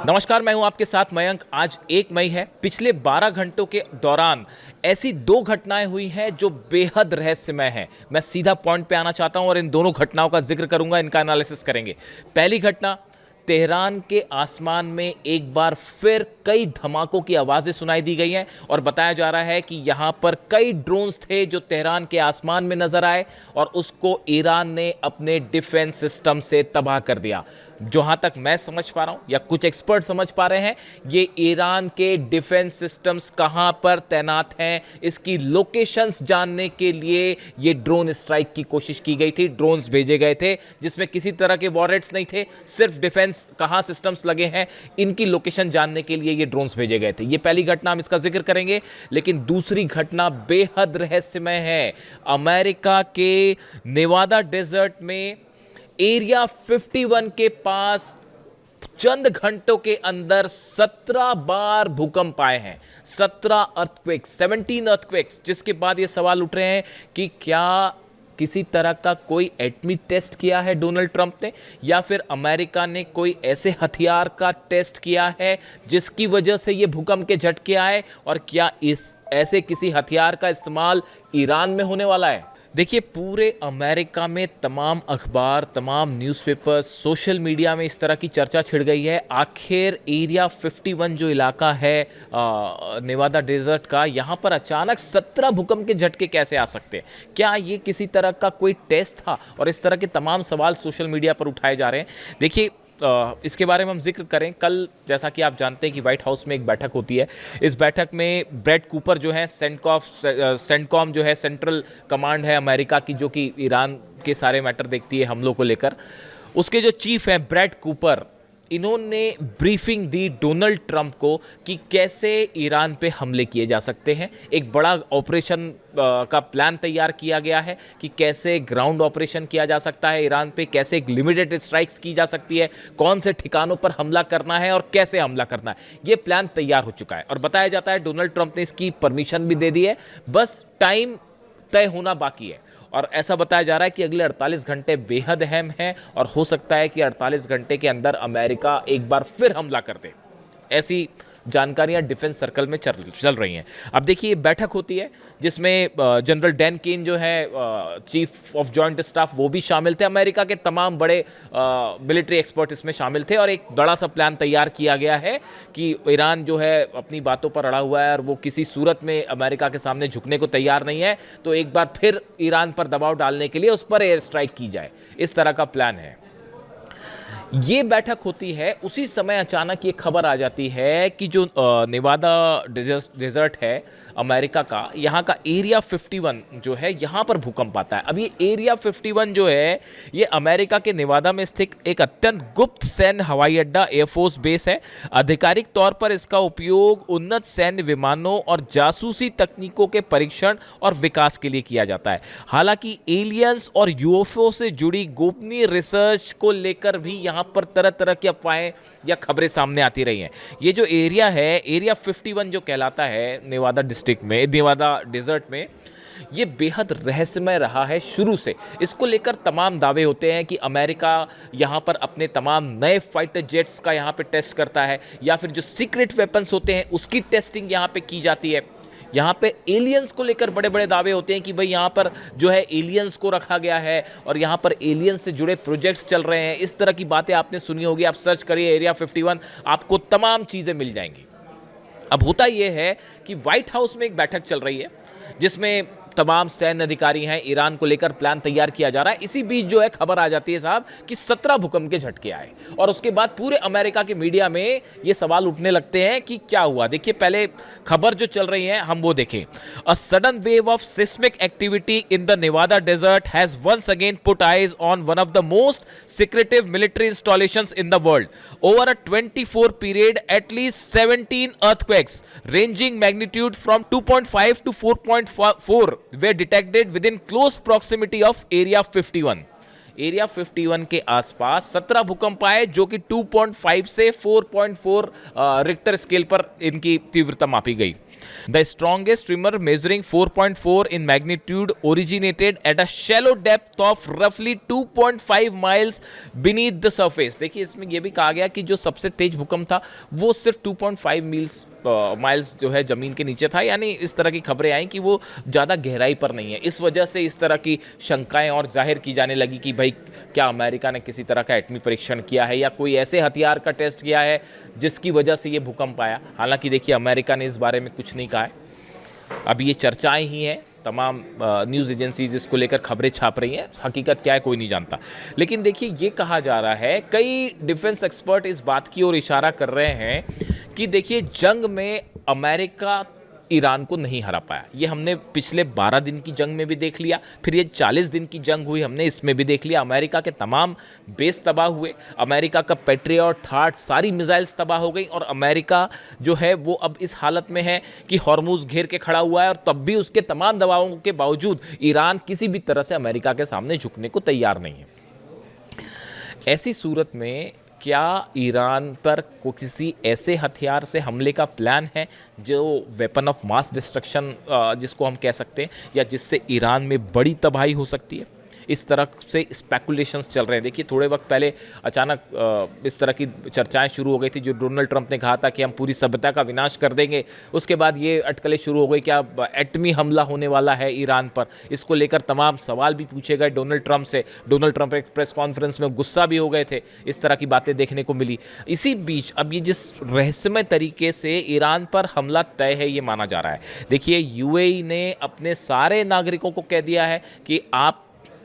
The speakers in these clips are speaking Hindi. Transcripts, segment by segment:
नमस्कार, मैं हूं आपके साथ मयंक। आज 1 मई है। पिछले 12 घंटों के दौरान ऐसी 2 घटनाएं हुई हैं जो बेहद रहस्यमय हैं। मैं सीधा पॉइंट पे आना चाहता हूं और इन दोनों घटनाओं का जिक्र करूंगा, इनका एनालिसिस करेंगे। पहली घटना, तेहरान के आसमान में एक बार फिर कई धमाकों की आवाज़ें सुनाई दी गई हैं और बताया जा रहा है कि यहां पर कई ड्रोन्स थे जो तेहरान के आसमान में नजर आए और उसको ईरान ने अपने डिफेंस सिस्टम से तबाह कर दिया। जहां तक मैं समझ पा रहा हूं या कुछ एक्सपर्ट समझ पा रहे हैं, ये ईरान के डिफेंस सिस्टम्स कहां पर तैनात हैं, इसकी लोकेशंस जानने के लिए ये ड्रोन स्ट्राइक की कोशिश की गई थी। ड्रोन्स भेजे गए थे जिसमें किसी तरह के वॉरेट्स नहीं थे, सिर्फ डिफेंस कहां सिस्टम्स लगे हैं इनकी लोकेशन जानने के लिए ये ड्रोन्स भेजे गए थे। ये पहली घटना, हम इसका जिक्र करेंगे। लेकिन दूसरी घटना बेहद रहस्यमय है। अमेरिका के नेवादा डेजर्ट में एरिया 51 के पास चंद घंटों के अंदर 17 बार भूकंप आए हैं। 17 अर्थक्वेक्स, 17 अर्थक्वेक्स, जिसके बाद ये सवाल उठ रहे हैं कि क्या किसी तरह का कोई एटमी टेस्ट किया है डोनाल्ड ट्रंप ने, या फिर अमेरिका ने कोई ऐसे हथियार का टेस्ट किया है जिसकी वजह से ये भूकंप के झटके आए, और क्या इस ऐसे किसी हथियार का इस्तेमाल ईरान में होने वाला है। देखिए, पूरे अमेरिका में तमाम अखबार, तमाम न्यूज़पेपर, सोशल मीडिया में इस तरह की चर्चा छिड़ गई है। आखिर एरिया 51 जो इलाका है नेवादा डेजर्ट का, यहाँ पर अचानक 17 भूकंप के झटके कैसे आ सकते हैं? क्या ये किसी तरह का कोई टेस्ट था? और इस तरह के तमाम सवाल सोशल मीडिया पर उठाए जा रहे हैं। देखिए, इसके बारे में हम जिक्र करें, कल जैसा कि आप जानते हैं कि व्हाइट हाउस में एक बैठक होती है। इस बैठक में ब्रेड कूपर जो है, सेंटकॉम जो है, सेंट्रल कमांड है अमेरिका की, जो कि ईरान के सारे मैटर देखती है हमलों को लेकर, उसके जो चीफ हैं ब्रेड कूपर, इन्होंने ब्रीफिंग दी डोनाल्ड ट्रंप को कि कैसे ईरान पे हमले किए जा सकते हैं। एक बड़ा ऑपरेशन का प्लान तैयार किया गया है कि कैसे ग्राउंड ऑपरेशन किया जा सकता है ईरान पे, कैसे लिमिटेड स्ट्राइक्स की जा सकती है, कौन से ठिकानों पर हमला करना है और कैसे हमला करना है। ये प्लान तैयार हो चुका है और बताया जाता है डोनाल्ड ट्रंप ने इसकी परमिशन भी दे दी है, बस टाइम तय होना बाकी है। और ऐसा बताया जा रहा है कि अगले 48 घंटे बेहद अहम हैं और हो सकता है कि 48 घंटे के अंदर अमेरिका एक बार फिर हमला कर दे। ऐसी जानकारियां डिफेंस सर्कल में चल रही हैं। अब देखिए, बैठक होती है जिसमें जनरल डैन केन जो है चीफ ऑफ जॉइंट स्टाफ, वो भी शामिल थे। अमेरिका के तमाम बड़े मिलिट्री एक्सपर्ट इसमें शामिल थे और एक बड़ा सा प्लान तैयार किया गया है कि ईरान जो है अपनी बातों पर अड़ा हुआ है और वो किसी सूरत में अमेरिका के सामने झुकने को तैयार नहीं है, तो एक बार फिर ईरान पर दबाव डालने के लिए उस पर एयर स्ट्राइक की जाए। इस तरह का प्लान है। ये बैठक होती है, उसी समय अचानक ये खबर आ जाती है कि जो नेवादा डेजर्ट है अमेरिका का, यहाँ का एरिया 51 जो है, यहाँ पर भूकंप आता है। अब ये एरिया 51 जो है, ये अमेरिका के नेवादा में स्थित एक अत्यंत गुप्त सैन्य हवाई अड्डा, एयरफोर्स बेस है। आधिकारिक तौर पर इसका उपयोग उन्नत सैन्य विमानों और जासूसी तकनीकों के परीक्षण और विकास के लिए किया जाता है। हालांकि एलियंस और यूएफओ से जुड़ी गोपनीय रिसर्च को लेकर भी यहाँ पर तरह तरह की अफवाहें या खबरें सामने आती रही हैं। ये जो एरिया है, एरिया 51 जो कहलाता है नेवादा डिस्ट्रिक्ट में, नेवादा डेजर्ट में, ये बेहद रहस्यमय रहा है शुरू से। इसको लेकर तमाम दावे होते हैं कि अमेरिका यहाँ पर अपने तमाम नए फाइटर जेट्स का यहाँ पे टेस्ट करता है, या फिर जो सीक्रेट वेपन्स होते हैं उसकी टेस्टिंग यहाँ पे की जाती है। यहाँ पे एलियंस को लेकर बड़े बड़े दावे होते हैं कि भाई यहाँ पर जो है एलियंस को रखा गया है और यहाँ पर एलियंस से जुड़े प्रोजेक्ट्स चल रहे हैं। इस तरह की बातें आपने सुनी होगी, आप सर्च करिए एरिया 51, आपको तमाम चीज़ें मिल जाएंगी। अब होता यह है कि व्हाइट हाउस में एक बैठक चल रही है जिसमें तमाम सैन्य अधिकारी हैं, ईरान को लेकर प्लान तैयार किया जा रहा है। इसी बीच जो है खबर आ जाती है साहब कि 17 भूकंप के झटके आए और उसके बाद पूरे अमेरिका के मीडिया में ये सवाल उठने लगते हैं कि क्या हुआ। देखिए, पहले खबर जो चल रही है हम वो देखें। A sudden wave of seismic activity in the Nevada desert has once again put eyes on one of the most secretive military installations in the world. Over a 24 period at least 17 earthquakes ranging magnitude from 2.5 to 4.4 were detected within close proximity of Area 51। Area 51 के आसपास 17 भूकंप आए जो कि 2.5 से 4.4 रिक्टर स्केल पर इनकी तीव्रता मापी गई। The strongest trimmer measuring 4.4 in magnitude originated at a shallow depth of रफली 2.5 माइल्स बीनीथ द सरफेस। देखिए इसमें यह भी कहा गया कि जो सबसे तेज भूकंप था वो सिर्फ 2.5 माइल्स जो है ज़मीन के नीचे था, यानी इस तरह की खबरें आई कि वो ज़्यादा गहराई पर नहीं है। इस वजह से इस तरह की शंकाएं और जाहिर की जाने लगी कि भाई क्या अमेरिका ने किसी तरह का एटमी परीक्षण किया है या कोई ऐसे हथियार का टेस्ट किया है जिसकी वजह से ये भूकंप आया। हालांकि देखिए अमेरिका ने इस बारे में कुछ नहीं कहा है, अब ये चर्चाएं ही हैं, तमाम न्यूज़ एजेंसीज इसको लेकर खबरें छाप रही हैं, हकीकत क्या है कोई नहीं जानता। लेकिन देखिए ये कहा जा रहा है, कई डिफेंस एक्सपर्ट इस बात की ओर इशारा कर रहे हैं कि देखिए जंग में अमेरिका ईरान को नहीं हरा पाया। ये हमने पिछले 12 दिन की जंग में भी देख लिया, फिर ये 40 दिन की जंग हुई हमने इसमें भी देख लिया। अमेरिका के तमाम बेस तबाह हुए, अमेरिका का पैट्रियट थार्ड सारी मिसाइल्स तबाह हो गई और अमेरिका जो है वो अब इस हालत में है कि हॉर्मुज घेर के खड़ा हुआ है और तब भी उसके तमाम दबावों के बावजूद ईरान किसी भी तरह से अमेरिका के सामने झुकने को तैयार नहीं है। ऐसी सूरत में क्या ईरान पर किसी ऐसे हथियार से हमले का प्लान है जो वेपन ऑफ मास डिस्ट्रक्शन जिसको हम कह सकते हैं, या जिससे ईरान में बड़ी तबाही हो सकती है? इस तरह से स्पेकुलेशंस चल रहे हैं। देखिए थोड़े वक्त पहले अचानक इस तरह की चर्चाएं शुरू हो गई थी, जो डोनाल्ड ट्रंप ने कहा था कि हम पूरी सभ्यता का विनाश कर देंगे। उसके बाद ये अटकलें शुरू हो गई कि अब एटमी हमला होने वाला है ईरान पर। इसको लेकर तमाम सवाल भी पूछे गए डोनाल्ड ट्रंप से। डोनाल्ड ट्रंप एक प्रेस कॉन्फ्रेंस में गुस्सा भी हो गए थे, इस तरह की बातें देखने को मिली। इसी बीच अब ये जिस रहस्यमय तरीके से ईरान पर हमला तय है ये माना जा रहा है। देखिए यूएई ने अपने सारे नागरिकों को कह दिया है कि आप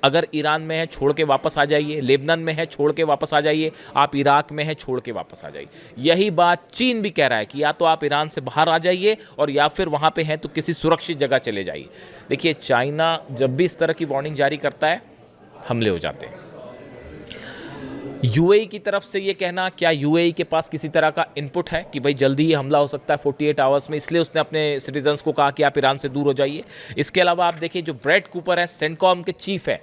अगर ईरान में है छोड़ के वापस आ जाइए, लेबनान में है छोड़ के वापस आ जाइए, आप इराक में है छोड़ के वापस आ जाइए। यही बात चीन भी कह रहा है कि या तो आप ईरान से बाहर आ जाइए और या फिर वहाँ पे हैं तो किसी सुरक्षित जगह चले जाइए। देखिए चाइना जब भी इस तरह की वार्निंग जारी करता है हमले हो जाते हैं। यूएई की तरफ से ये कहना, क्या यूएई के पास किसी तरह का इनपुट है कि भाई जल्दी ही हमला हो सकता है 48 आवर्स में, इसलिए उसने अपने सिटीजन्स को कहा कि आप ईरान से दूर हो जाइए। इसके अलावा आप देखिए जो ब्रैड कूपर है, सेंटकॉम के चीफ है,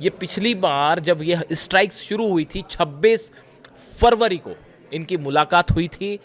ये पिछली बार जब ये स्ट्राइक्स शुरू हुई थी 26 फरवरी को इनकी मुलाकात हुई थी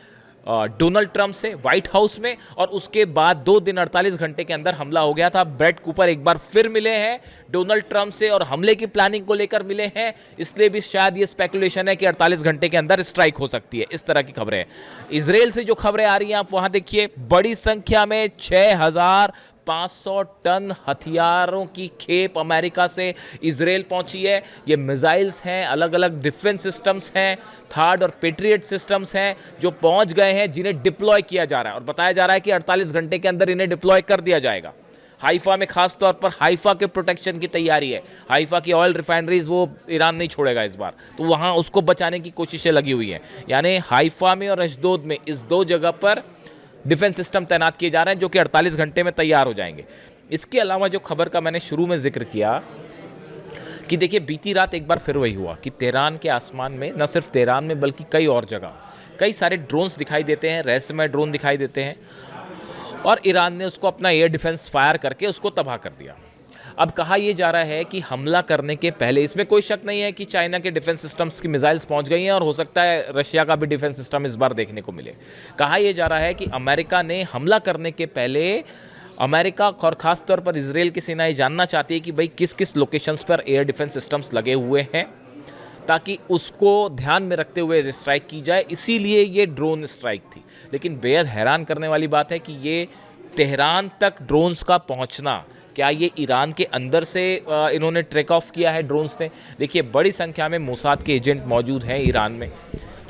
डोनाल्ड ट्रंप से व्हाइट हाउस में, और उसके बाद 2 दिन 48 घंटे के अंदर हमला हो गया था। ब्रैड कूपर एक बार फिर मिले हैं डोनाल्ड ट्रंप से और हमले की प्लानिंग को लेकर मिले हैं, इसलिए भी शायद ये स्पेकुलेशन है कि 48 घंटे के अंदर स्ट्राइक हो सकती है। इस तरह की खबरें हैं। इजराइल से जो खबरें आ रही हैं आप वहां देखिए, बड़ी संख्या में 6500 टन हथियारों की खेप अमेरिका से इजराइल पहुंची है। ये मिसाइल्स हैं, अलग अलग डिफेंस सिस्टम्स हैं, थार्ड और पेट्रियट सिस्टम्स हैं जो पहुंच गए हैं, जिन्हें डिप्लॉय किया जा रहा है और बताया जा रहा है कि 48 घंटे के अंदर इन्हें डिप्लॉय कर दिया जाएगा। हाइफा में खास तौर पर हाइफा के प्रोटेक्शन की तैयारी है। हाइफा की ऑयल रिफाइनरीज वो ईरान नहीं छोड़ेगा इस बार, तो वहाँ उसको बचाने की कोशिशें लगी हुई हैं। यानी हाइफा में और अशदोद में इस 2 जगह पर डिफेंस सिस्टम तैनात किए जा रहे हैं जो कि 48 घंटे में तैयार हो जाएंगे। इसके अलावा जो खबर का मैंने शुरू में जिक्र किया कि देखिए बीती रात एक बार फिर वही हुआ कि तेहरान के आसमान में, न सिर्फ तेहरान में बल्कि कई और जगह कई सारे ड्रोन्स दिखाई देते हैं, रहस्यमय ड्रोन दिखाई देते हैं, और ईरान ने उसको अपना एयर डिफेंस फायर करके उसको तबाह कर दिया। अब कहा यह जा रहा है कि हमला करने के पहले, इसमें कोई शक नहीं है कि चाइना के डिफेंस सिस्टम्स की मिसाइल्स पहुंच गई हैं और हो सकता है रशिया का भी डिफेंस सिस्टम इस बार देखने को मिले। कहा यह जा रहा है कि अमेरिका ने हमला करने के पहले, अमेरिका और खास तौर पर इजराइल की सेना ये जानना चाहती है कि भाई किस किस लोकेशंस पर एयर डिफेंस सिस्टम्स लगे हुए हैं, ताकि उसको ध्यान में रखते हुए स्ट्राइक की जाए। इसीलिए ये ड्रोन स्ट्राइक थी। लेकिन बेहद हैरान करने वाली बात है कि ये तेहरान तक ड्रोन्स का पहुंचना, क्या ये ईरान के अंदर से इन्होंने ट्रेक ऑफ किया है ड्रोन्स ने? देखिए बड़ी संख्या में मोसाद के एजेंट मौजूद हैं ईरान में,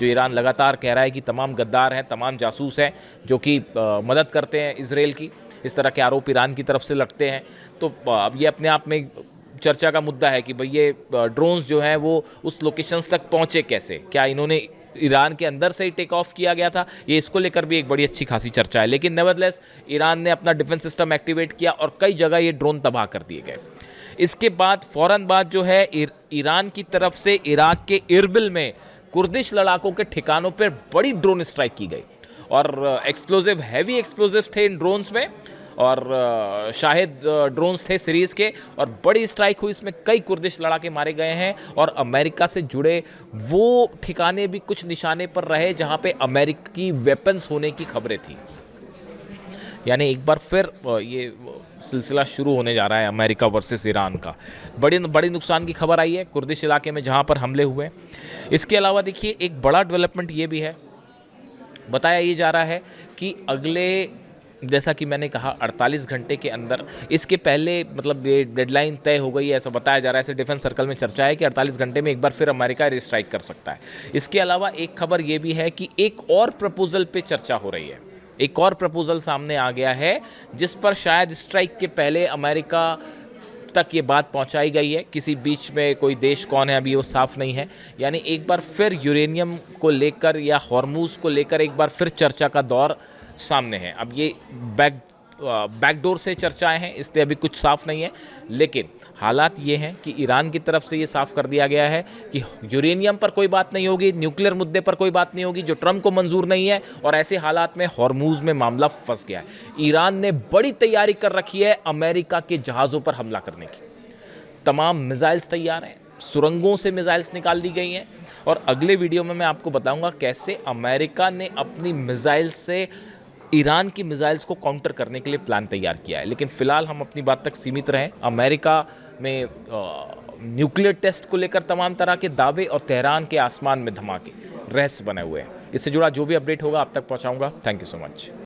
जो ईरान लगातार कह रहा है कि तमाम गद्दार हैं, तमाम जासूस हैं जो कि मदद करते हैं इजराइल की। इस तरह के आरोप ईरान की तरफ से लगते हैं। तो अब ये अपने आप में चर्चा का मुद्दा है कि भाई ये ड्रोन्स जो हैं वो उस लोकेशंस तक पहुँचे कैसे, क्या इन्होंने ईरान के अंदर से ही टेक ऑफ किया गया था? ये इसको लेकर भी एक बड़ी अच्छी खासी चर्चा है। लेकिन नेवरदलेस ईरान ने अपना डिफेंस सिस्टम एक्टिवेट किया और कई जगह ये ड्रोन तबाह कर दिए गए। इसके बाद फौरन बाद जो है ईरान की तरफ से इराक के इरबिल में कुर्दिश लड़ाकों के ठिकानों पर बड़ी ड्रोन स्ट्राइक की गई और एक्सप्लोजिव, हैवी एक्सप्लोजिव थे इन ड्रोन्स में और शाहिद ड्रोन्स थे सीरीज़ के, और बड़ी स्ट्राइक हुई। इसमें कई कुर्दिश लड़ाके मारे गए हैं और अमेरिका से जुड़े वो ठिकाने भी कुछ निशाने पर रहे जहां पे अमेरिकी वेपन्स होने की खबरें थी। यानी एक बार फिर ये सिलसिला शुरू होने जा रहा है अमेरिका वर्सेस ईरान का। बड़ी नुकसान की खबर आई है कुर्दिश इलाके में जहाँ पर हमले हुए। इसके अलावा देखिए एक बड़ा डेवलपमेंट ये भी है, बताया ये जा रहा है कि अगले, जैसा कि मैंने कहा 48 घंटे के अंदर, इसके पहले मतलब ये डेडलाइन तय हो गई है ऐसा बताया जा रहा है। ऐसे डिफेंस सर्कल में चर्चा है कि 48 घंटे में एक बार फिर अमेरिका एयर स्ट्राइक कर सकता है। इसके अलावा एक खबर ये भी है कि एक और प्रपोजल पे चर्चा हो रही है, एक और प्रपोजल सामने आ गया है जिस पर शायद स्ट्राइक के पहले अमेरिका तक ये बात पहुंचाई गई है। किसी बीच में कोई देश कौन है अभी वो साफ नहीं है। यानी एक बार फिर यूरेनियम को लेकर या हॉर्मूज को लेकर एक बार फिर चर्चा का दौर सामने है। अब ये बैकडोर से चर्चाएं हैं, इसलिए अभी कुछ साफ नहीं है, लेकिन हालात ये हैं कि ईरान की तरफ से ये साफ कर दिया गया है कि यूरेनियम पर कोई बात नहीं होगी, न्यूक्लियर मुद्दे पर कोई बात नहीं होगी जो ट्रंप को मंजूर नहीं है, और ऐसे हालात में हॉर्मूज में मामला फंस गया है। ईरान ने बड़ी तैयारी कर रखी है अमेरिका के जहाज़ों पर हमला करने की। तमाम मिसाइल्स तैयार हैं, सुरंगों से मिसाइल्स निकाल दी गई हैं, और अगले वीडियो में मैं आपको बताऊंगा कैसे अमेरिका ने अपनी मिसाइल से ईरान की मिसाइल्स को काउंटर करने के लिए प्लान तैयार किया है। लेकिन फिलहाल हम अपनी बात तक सीमित रहें। अमेरिका में न्यूक्लियर टेस्ट को लेकर तमाम तरह के दावे और तेहरान के आसमान में धमाके रहस्य बने हुए हैं। इससे जुड़ा जो भी अपडेट होगा आप तक पहुंचाऊंगा। Thank you so much.